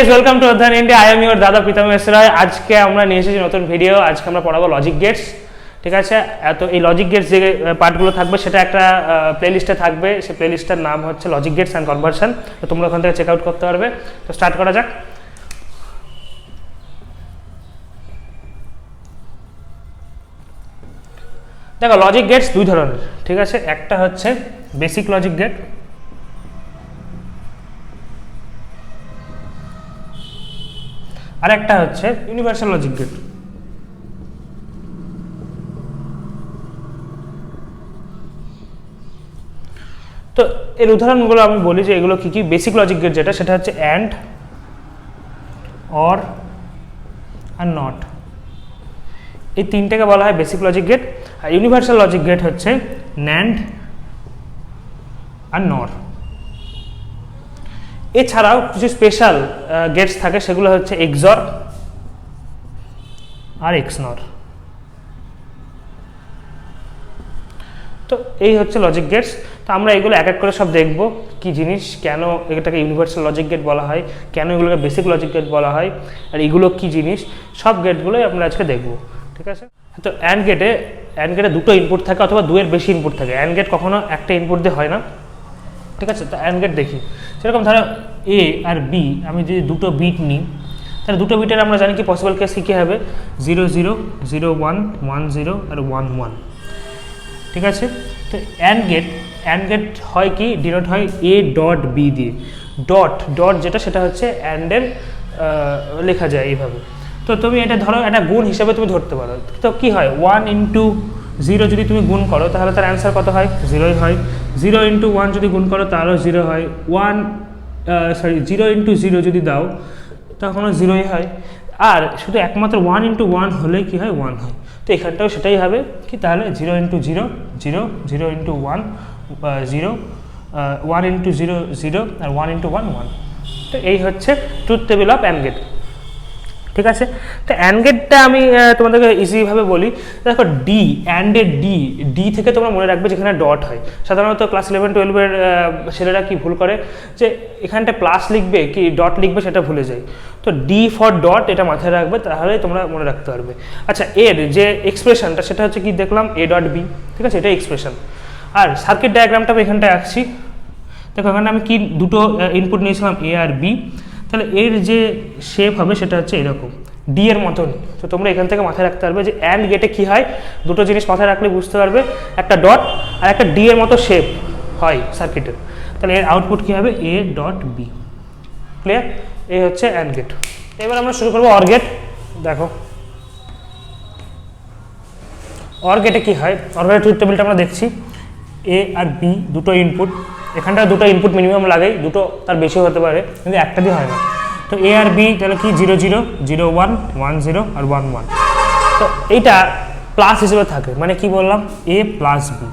Guys, welcome to অধ্যয়ন India. I am your দাদা প্রীতমেশ রায়। আজকে আমরা নিয়ে এসেছি নতুন ভিডিও। আজকে আমরা পড়াবো লজিক গেটস। ঠিক আছে, তো এই লজিক গেটস যে পার্টগুলো থাকবে সেটা একটা প্লেলিস্টে থাকবে। সেই প্লেলিস্টের নাম হচ্ছে লজিক গেটস অ্যান্ড কনভার্সন। তো তোমরা ওখান থেকে চেক আউট করতে পারবে। তো স্টার্ট করা যাক। দেখো, লজিক গেটস দুই ধরনের। ঠিক আছে, একটা হচ্ছে বেসিক লজিক গেট, আর একটা হচ্ছে ইউনিভার্সাল লজিক গেট। তো এর উদাহরণগুলো আমি বলি যে এগুলো কি কি। বেসিক লজিক গেট যেটা, সেটা হচ্ছে অ্যান্ড, অর আর নট। এই তিনটাকে বলা হয় বেসিক লজিক গেট। আর ইউনিভার্সাল লজিক গেট হচ্ছে ন্যান্ড আর নর। এছাড়াও কিছু স্পেশাল গেটস থাকে, সেগুলো হচ্ছে এক্সর আর এক্সনর। তো এই হচ্ছে লজিক গেটস। তো আমরা এগুলো এক এক করে সব দেখব কি জিনিস, কেন এটাকে ইউনিভার্সাল লজিক গেট বলা হয়, কেন এগুলোকে বেসিক লজিক গেট বলা হয়, আর এগুলো কি জিনিস, সব গেটগুলোই আমরা আজকে দেখব। ঠিক আছে, তো অ্যান্ড গেটে দুটো ইনপুট থাকে অথবা দুয়ের বেশি ইনপুট থাকে। অ্যান্ড গেট কখনো একটা ইনপুট দিয়ে হয় না। ঠিক আছে, তো অ্যান্ড গেট দেখি। সেরকম ধরো এ আর বি, আমি যদি দুটো বিট নিই, তাহলে দুটো বিটের আমরা জানি কি পসিবল কেস কী হবে, 0 0 0 1 1 0 আর 1 1। ঠিক আছে, তো অ্যান্ড গেট হয় কি, ডিনোট হয় এ ডট বি দিয়ে। ডট যেটা, সেটা হচ্ছে অ্যান্ডের লেখা যায় এইভাবে। তো তুমি এটা ধরো একটা গুণ হিসেবে তুমি ধরতে পারো। তো কি হয়, 1 ইন্টু 0 যদি তুমি গুণ করো তাহলে তার অ্যান্সার কত হয়, 0ই হয়। 0 ইন্টু 1 যদি গুণ করো তাহলেও 0 হয়। 0 ইন্টু 0 যদি দাও তখনও 0ই হয়। আর শুধু একমাত্র 1 ইন্টু 1 হলেই কী হয়, 1 হয়। তো এখানটাও সেটাই হবে কি, তাহলে 0 ইন্টু 0 0, 0 ইন্টু 1 0, 1 ইন্টু 0 0 আর 1 ইন্টু 1 1। তো এই হচ্ছে truth table of AND gate. ঠিক আছে, তো অ্যান্ড গেটটা আমি তোমাদেরকে ইজিভাবে বলি। দেখো, ডি থেকে তোমরা মনে রাখবে যেখানে ডট হয়। সাধারণত ক্লাস 11 12-এর ছেলেরা কি ভুল করে, যে এখানটা প্লাস লিখবে কি ডট লিখবে সেটা ভুলে যায়। তো ডি ফর ডট, এটা মাথায় রাখবে, তাহলেই তোমরা মনে রাখতে পারবে। আচ্ছা, এর যে এক্সপ্রেশনটা সেটা হচ্ছে কি দেখলাম, এ ডট বি। ঠিক আছে, এটা এক্সপ্রেশন। আর সার্কিট ডায়াগ্রামটা আমি এখানটায় আঁকছি। দেখো, এখানে আমি কি দুটো ইনপুট নিয়েছিলাম, এ আর বি। তাহলে এর যে শেপ হবে সেটা হচ্ছে এরকম, ডি এর মতন। তো তোমরা এখান থেকে মাথায় রাখতে পারবে যে অ্যান্ড গেটে কী হয়, দুটো জিনিস মাথায় রাখলে বুঝতে পারবে, একটা ডট আর একটা ডি এর মতো শেপ হয় সার্কিটের। তাহলে এর আউটপুট কী হবে, এ ডট বি। ক্লিয়ার? এই হচ্ছে অ্যান্ড গেট। এবার আমরা শুরু করবো অর গেট। দেখো, অর গেটে কী হয়, অর গেটের ট্রুথ টেবিলটা আমরা দেখছি। এ আর বি দুটো ইনপুট, এখানটা দুটো ইনপুট মিনিমাম লাগেই, দুটো তার বেশি হতে পারে, কিন্তু একটা দিয়ে হয় না। তো এ আর বি তাহলে কি, 0 0 0 1 1 0 আর 1 1। তো এইটা প্লাস হিসেবে থাকে, মানে কি বললাম, এ প্লাস বি,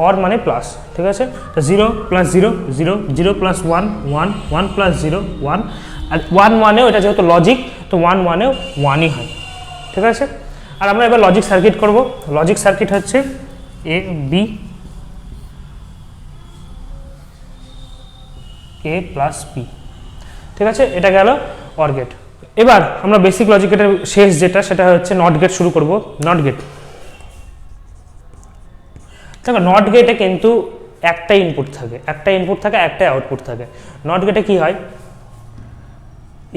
অর মানে প্লাস। ঠিক আছে, তো 0 প্লাস 0 0, 0 প্লাস 1 1, 1 প্লাস 0 1, আর 1 1এও এটা যেহেতু লজিক, তো 1 1এও 1ই হয়। ঠিক আছে, আর আমরা এবার লজিক সার্কিট করব। লজিক সার্কিট হচ্ছে A B, A plus B. ঠিক আছে, এটা গেল অর গেট। এবার আমরা বেসিক লজিক গেটের শেষ যেটা, সেটা হচ্ছে নট গেট শুরু করব। নট গেট, দেখো, নট গেটে কিন্তু একটাই ইনপুট থাকে, একটাই আউটপুট থাকে। নট গেটে কি হয়,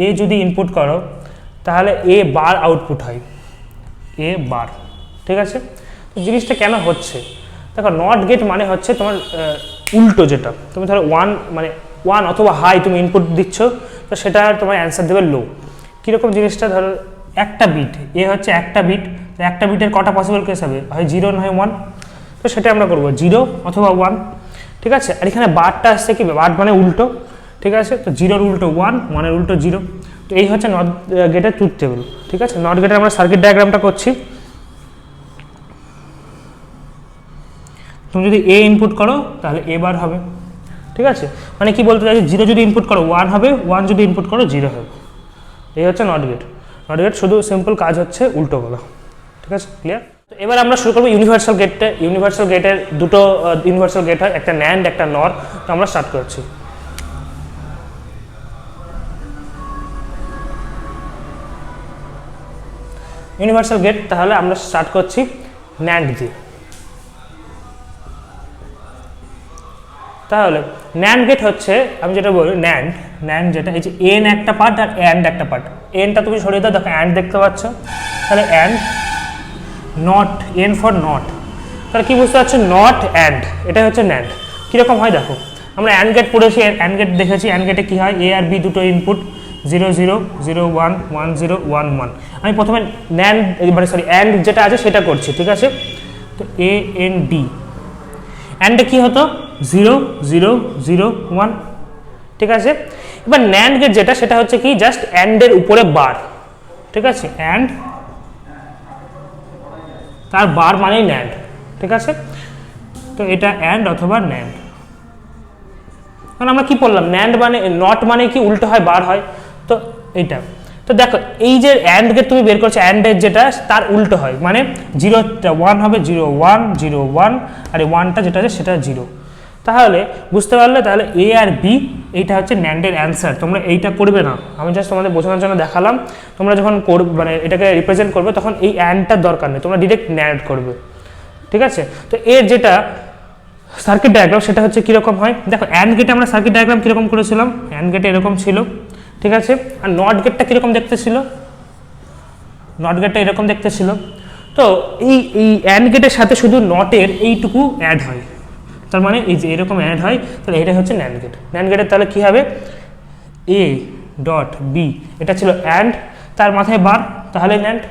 এ যদি ইনপুট করো তাহলে এ বার আউটপুট হয়, এ বার। ঠিক আছে, তো জিনিসটা কেন হচ্ছে, দেখো, নট গেট মানে হচ্ছে তোমার উল্টো, যেটা তুমি ধরো 1 মানে 1 অথবা হাই তুমি ইনপুট দিচ্ছ, তো সেটা তোমার অ্যান্সার দেবে লো। কীরকম জিনিসটা, ধরো একটা বিট, এ হচ্ছে একটা বিট, তো একটা বিটের কটা পসিবল কেস হবে, হয় 0 নয় 1। তো সেটা আমরা করবো 0 অথবা 1। ঠিক আছে, আর এখানে বারটা আসছে কি, বার মানে উল্টো। ঠিক আছে, তো 0-র উল্টো 1, 1-এর উল্টো 0। তো এই হচ্ছে নট গেটের ট্রুথ টেবিল। ঠিক আছে, নট গেটের আমরা সার্কিট ডায়াগ্রামটা করছি। তুমি যদি এ ইনপুট করো তাহলে এ বার হবে। ঠিক আছে, মানে কি বলতে চাইছি, 0 যদি ইনপুট করো 1 হবে, 1 যদি ইনপুট করো 0 হবে। এই হচ্ছে নট গেট। নট গেট শুধু সিম্পল কাজ হচ্ছে উল্টো বলা। ঠিক আছে, ক্লিয়ার? তো এবার আমরা শুরু করবো ইউনিভার্সাল গেটটা। ইউনিভার্সাল গেটের দুটো ইউনিভার্সাল গেট হয়, একটা ন্যান্ড একটা নর। তো আমরা স্টার্ট করছি। Universal gate. তাহলে আমরা স্টার্ট করছি ন্যান্ড দিয়ে। তাহলে ন্যান্ড গেট হচ্ছে, আমি যেটা বলি ন্যান্ড যেটা এই যে এন একটা পার্ট আর অ্যান্ড একটা পার্ট। এনটা তুমি সরিয়ে দাও, দেখো অ্যান্ড দেখতে পাচ্ছ, তাহলে and not, N for not, তাহলে কি বুঝতে পারছো, নট অ্যান্ড, এটাই হচ্ছে ন্যান্ড। কীরকম হয় দেখো, আমরা অ্যান্ড গেট পড়েছি, অ্যান্ড গেট দেখেছি। অ্যান্ড গেটে কী হয়, এ আর বি দুটো ইনপুট 0 0 0 1 1 0 1 1। আমি প্রথমে ন্যান্ড মানে সরি অ্যান্ড যেটা আছে সেটা করছি, ঠিক আছে। তো এ এন ডি, অ্যান্ডে কী হতো 0 0 0 1, ঠিক আছে। এবার ন্যান্ড গেট যেটা, সেটা হচ্ছে কি জাস্ট অ্যান্ডের উপরে বার, ঠিক আছে, অ্যান্ড তার বার মানেই ন্যান্ড, ঠিক আছে। তো এটা অ্যান্ড অথবা ন্যান্ড। কারণ আমরা কি বললাম, ন্যান্ড মানে নট মানে কি উল্টো হয়, বার হয়, তো এইটা। তো দেখো এই যে অ্যান্ড গেট তুমি বের করছো, অ্যান্ডের যেটা তার উল্টো হয়, মানে 0টা 1 হবে 0 1 0 1, আর এই 1টা যেটা আছে সেটা 0। তাহলে বুঝতে পারলে, তাহলে এ আর বি এইটা হচ্ছে ন্যান্ডের অ্যান্সার। তোমরা এইটা করবে না, আমি জাস্ট তোমাদের বোঝানোর জন্য দেখালাম। তোমরা যখন করবে মানে এটাকে রিপ্রেজেন্ট করবে, তখন এই অ্যান্ডটার দরকার নেই, তোমরা ডিরেক্ট ন্যান্ড করবে, ঠিক আছে। তো এর যেটা সার্কিট ডায়াগ্রাম সেটা হচ্ছে কীরকম হয়, দেখো অ্যান্ড গেটে আমরা সার্কিট ডায়াগ্রাম কীরকম করেছিলাম, অ্যান্ড গেটে এরকম ছিল, ঠিক আছে। আর নট গেটটা কীরকম দেখতে ছিল, নট গেটটা এরকম দেখতে ছিল। তো এই অ্যান্ড গেটের সাথে শুধু নটের এইটুকু অ্যাড হয়, তার মানে এই যে এরকম অ্যাড হয়, তাহলে এটা হচ্ছে ন্যান্ড গেট। ন্যান্ড গেটের তাহলে কী হবে, এ ডট বি, এটা ছিল অ্যান্ড, তার মাথায় বার, তাহলে ন্যান্ড।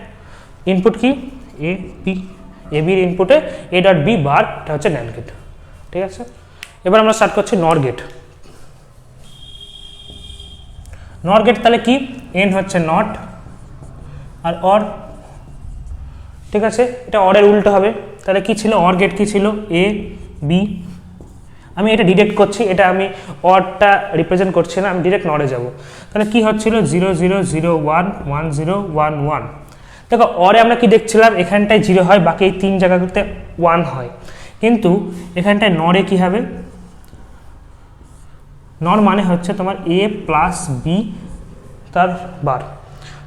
ইনপুট কি এ বি, এ বির ইনপুটে এ ডট বি বার, এটা হচ্ছে ন্যান্ড গেট, ঠিক আছে। এবার আমরা স্টার্ট করছি নর গেট। নর গেট তাহলে কি, এন হচ্ছে নট আর অর, ঠিক আছে। এটা অরের উল্টো হবে, তাহলে কি ছিল, অর গেট কি ছিল, এ বি। আমি এটা ডিরেক্ট করছি, এটা আমি অরটা রিপ্রেজেন্ট করছি না, আমি ডিরেক্ট নরে যাব। তাহলে কি হচ্ছিল 0 0 0 1 1 0 1 1। দেখো অরে আমরা কি দেখছিলাম, এখানটায় 0 হয়, বাকি এই 3 জায়গাতে 1 হয়, কিন্তু এখানটায় নরে কি হবে, নর মানে হচ্ছে তোমার এ প্লাস বি তার বার,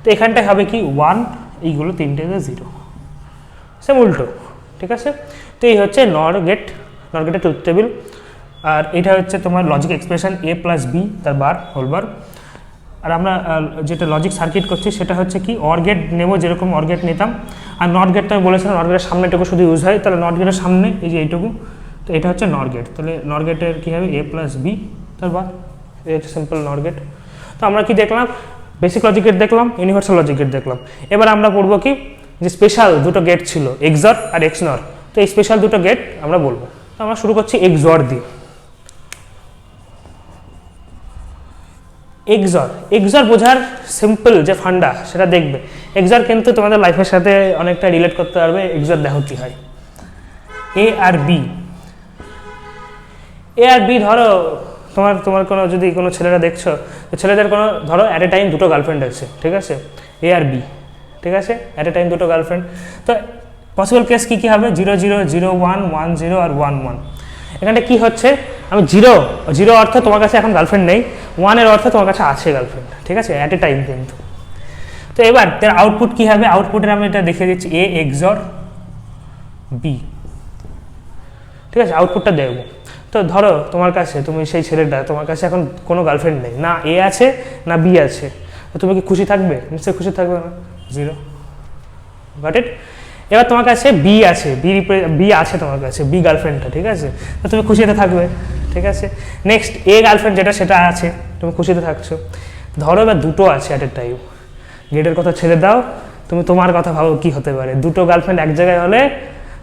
তো এখানটায় হবে কি 1, এইগুলো তিনটেতে 0, সেম উল্টো, ঠিক আছে। তো এই হচ্ছে নর গেট, নর গেটের ট্রুথ টেবিল। আর এটা হচ্ছে তোমার লজিক এক্সপ্রেশন এ প্লাস বি তার বার হোল বার। আর আমরা যেটা লজিক সার্কিট করছি সেটা হচ্ছে কি, অর গেট নেবো যেরকম অর গেট নিতাম, আর নট গেটটা আমি বলেছিলাম নট গেটের সামনেটুকু শুধু ইউজ হয়, তাহলে নট গেটের সামনে এই যে এইটুকু, তো এটা হচ্ছে নর গেট। তাহলে নর গেটের কী হবে, এ প্লাস বি তার বার, এই হচ্ছে সিম্পল নর গেট। তো আমরা কি দেখলাম, বেসিক লজিক গেট দেখলাম, ইউনিভার্সাল লজিক গেট দেখলাম। এবার আমরা পড়বো কি, যে স্পেশাল দুটো গেট ছিল এক্সর আর এক্সনর, তো এই স্পেশাল দুটো গেট আমরা বলবো। তো আমরা শুরু করছি এক্সর দিয়ে। এক্সর বোঝার সিম্পল যে ফান্ডা সেটা দেখবে। এক্সর কিন্তু তোমাদের লাইফের সাথে অনেকটা রিলেট করতে পারবে। এক্সর দেখো কি হয়, এ আর বি, এ আর বি ধরো তোমার কোনো যদি কোনো ছেলেরা দেখছো, তো ছেলেদের কোনো ধরো অ্যাট এ টাইম দুটো গার্লফ্রেন্ড আছে, ঠিক আছে, এ আর বি, ঠিক আছে, অ্যাট এ টাইম দুটো গার্লফ্রেন্ড। তো পসিবল কেস কী কী হবে, 0 0 0 1 1 0 আর 1 1। এখানটা কি হচ্ছে, আমি 0 অর্থ তোমার কাছে এখন গার্লফ্রেন্ড নেই, 1 অর্থ তোমার কাছে আছে গার্লফ্রেন্ড, ঠিক আছে, অ্যাট এ টাইম কিন্তু। তো এবার তার আউটপুট কী হবে, আউটপুটের আমি এটা দেখিয়ে দিচ্ছি, এ এক্সর বি, ঠিক আছে, আউটপুটটা দেখবো। তো ধরো তোমার কাছে, তুমি সেই ছেলেটা, তোমার কাছে এখন কোনো গার্লফ্রেন্ড নেই, না এ আছে না বি আছে, তো তুমি কি খুশি থাকবে, নিশ্চয়ই খুশি থাকবে না, 0, গট ইট। এবার তোমার কাছে বি আছে, বি আছে তোমার কাছে, বি গার্লফ্রেন্ডটা, ঠিক আছে, তো তুমি খুশিতে থাকবে, ঠিক আছে। নেক্সট এ গার্লফ্রেন্ড যেটা সেটা আছে, তুমি খুশিতে থাকছো। ধরো এবার দুটো আছে অ্যাট এ টাইম, গেটের কথা ছেড়ে দাও, তুমি তোমার কথা ভাবো কি হতে পারে, দুটো গার্লফ্রেন্ড এক জায়গায় হলে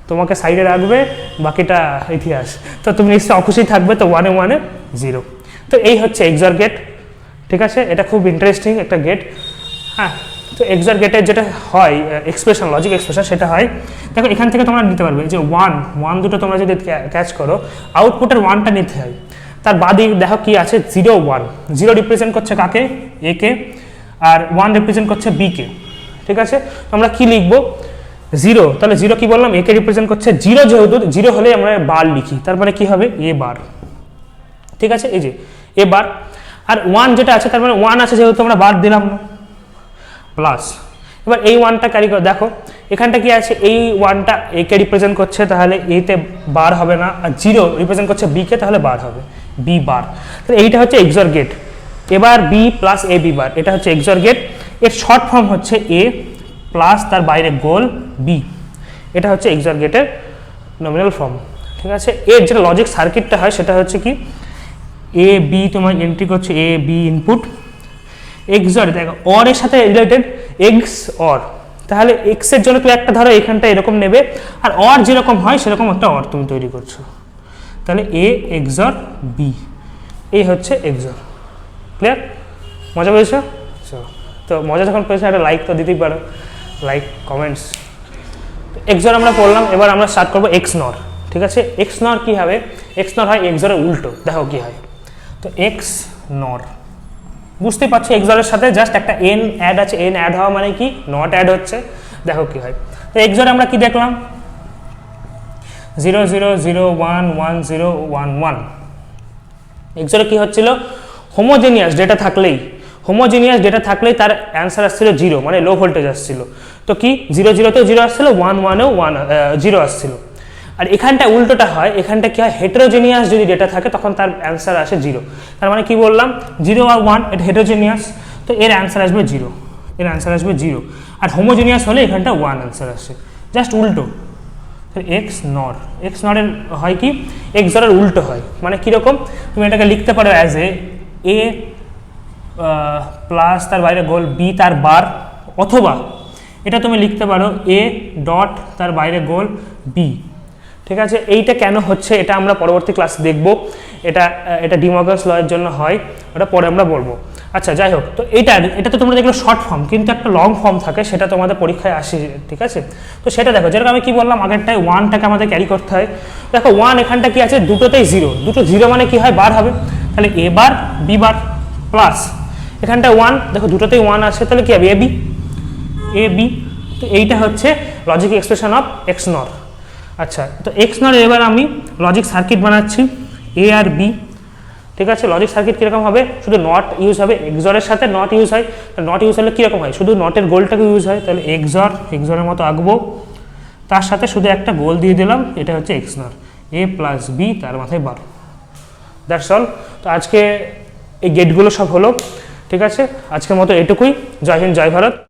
তোমাকে সাইডে রাখবে, বাকিটা ইতিহাস, তো তুমি নিশ্চয়ই অখুশি থাকবে, তো 1 1 0। তো এই হচ্ছে এক্সর গেট, ঠিক আছে, এটা খুব ইন্টারেস্টিং একটা গেট। হ্যাঁ, তো এক্সর গেটের যেটা হয় এক্সপ্রেশন, লজিক এক্সপ্রেশন, সেটা হয় দেখো এখান থেকে তোমরা নিতে পারবে যে 1 দুটো তোমরা যদি ক্যাচ করো, আউটপুটের 1টা নিতে হয়, তার বাদে দেখো কি আছে 0 1, 0 রিপ্রেজেন্ট করছে কাকে, এ কে, আর 1 রিপ্রেজেন্ট করছে বি কে, ঠিক আছে। তো আমরা কি লিখবো, 0, তাহলে 0 কি বললাম, এ কে রিপ্রেজেন্ট করছে, 0 যেহেতু 0 হলে আমরা বার লিখি, তার মানে কি হবে এ বার, ঠিক আছে, এই যে এ বার। আর 1 যেটা আছে তার মানে 1 আছে যেহেতু আমরা বার দিলাম না, প্লাস। এবার এই ওয়ানটা ক্যারি করে দেখো এখানটা কি আছে, এই ওয়ানটা একে রিপ্রেজেন্ট করছে, তাহলে এতে বার হবে না, আর 0 রিপ্রেজেন্ট করছে বিকে, তাহলে বার হবে বি বার। তাহলে এইটা হচ্ছে এক্সর গেট। এবার বি প্লাস এ বি বার, এটা হচ্ছে এক্সর গেট। এর শর্ট ফর্ম হচ্ছে এ প্লাস তার বাইরে গোল বি, এটা হচ্ছে এক্সর গেটের নমিনাল ফর্ম। ঠিক আছে, এর যেটা লজিক সার্কিটটা হয় সেটা হচ্ছে কি, এ বি তোমার এন্ট্রি করছে, এ বি ইনপুট, এক্সর দেখো অর এর সাথে রিলেটেড এক্স অর, তাহলে এক্স এর জন্য তুমি একটা ধরো এখানটা এরকম নেবে, আর অর যেরকম হয় সেরকম একটা অর তুমি তৈরি করছো, তাহলে এ এক্সর বি, এই হচ্ছে এক্সর। ক্লিয়ার? মজা পেয়েছো? তো মজা যখন পেয়েছো একটা লাইক তো দিতেই পারো, লাইক কমেন্টস। এক্সর আমরা পড়লাম, এবার আমরা স্টার্ট করবো এক্স নর। ঠিক আছে, এক্স নর কী হবে, এক্স নর হয় এক্সরের উল্টো, দেখো কী হয়। তো এক্স নর বুঝতেই পারছো, এক্সরের সাথে জাস্ট একটা এন অ্যাড আছে, এন অ্যাড হওয়া মানে কি নট অ্যাড হচ্ছে, দেখো কী হয়। তো এক্সরে আমরা কি দেখলাম, 0 0 0 1 1 0 1 1। এক্সরে কী হচ্ছিল, হোমোজেনিয়াস ডেটা থাকলেই তার অ্যান্সার আসছিল 0, মানে লো ভোল্টেজ আসছিল। তো কি 0 0তেও 0 আসছিল, 1 1এও 0 আসছিল। আর এখানটা উল্টোটা হয়, এখানটা কি হয়, হেটেরোজেনিয়াস যদি ডেটা থাকে তখন তার অ্যান্সার আসে 0। তার মানে কি বললাম, 0 আর 1 এটা হেটেরোজেনিয়াস, তো এর অ্যান্সার আসবে 0, এর অ্যান্সার আসবে 0। আর হোমোজেনিয়াস হলে এখানটা 1 অ্যান্সার আসে, জাস্ট উল্টো। এক্স নরের হয় কি, এক্সরের উল্টো হয়, মানে কীরকম, তুমি এটাকে লিখতে পারো অ্যাজ এ প্লাস তার বাইরে গোল বি তার বার, অথবা এটা তুমি লিখতে পারো এ ডট তার বাইরে গোল বি। ঠিক আছে, এইটা কেন হচ্ছে এটা আমরা পরবর্তী ক্লাসে দেখব, এটা ডিমর্গানস লয়ের জন্য হয়, ওটা পরে আমরা বলবো। আচ্ছা যাই হোক, তো এটা তো তোমরা দেখলো শর্ট ফর্ম, কিন্তু একটা লং ফর্ম থাকে, সেটা তোমাদের পরীক্ষায় আসে। ঠিক আছে, তো সেটা দেখো, যেরকম আমি কি বললাম আগেরটায়, 1টাকে আমাদের ক্যারি করতে হয়। দেখো 1 এখানটা কি আছে, দুটোতেই 0, দুটো 0 মানে কি হয়, বার হবে, তাহলে এ বার বি বার, প্লাস এখানটা 1, দেখো দুটোতেই 1 আছে, তাহলে কি হবে এ বি। তো এইটা হচ্ছে লজিক এক্সপ্রেশন অফ এক্স নর। আচ্ছা, তো এক্স নর এবার আমি লজিক সার্কিট বানাচ্ছি এ আর বি। ঠিক আছে, লজিক সার্কিট কীরকম হবে, শুধু নট ইউজ হবে, এক্সরের সাথে নট ইউজ হয়, নট ইউজ হলে কীরকম হয়, শুধু নটের গোলটাকে ইউজ হয়, তাহলে এক্সরের মতো আঁকবো, তার সাথে শুধু একটা গোল দিয়ে দিলাম, এটা হচ্ছে এক্স নর, এ প্লাস বি তার মাথায় 12। That's all. তো আজকে এই গেটগুলো সব হলো। ঠিক আছে, আজকের মতো এটুকুই। জয় হিন্দ, জয় ভারত।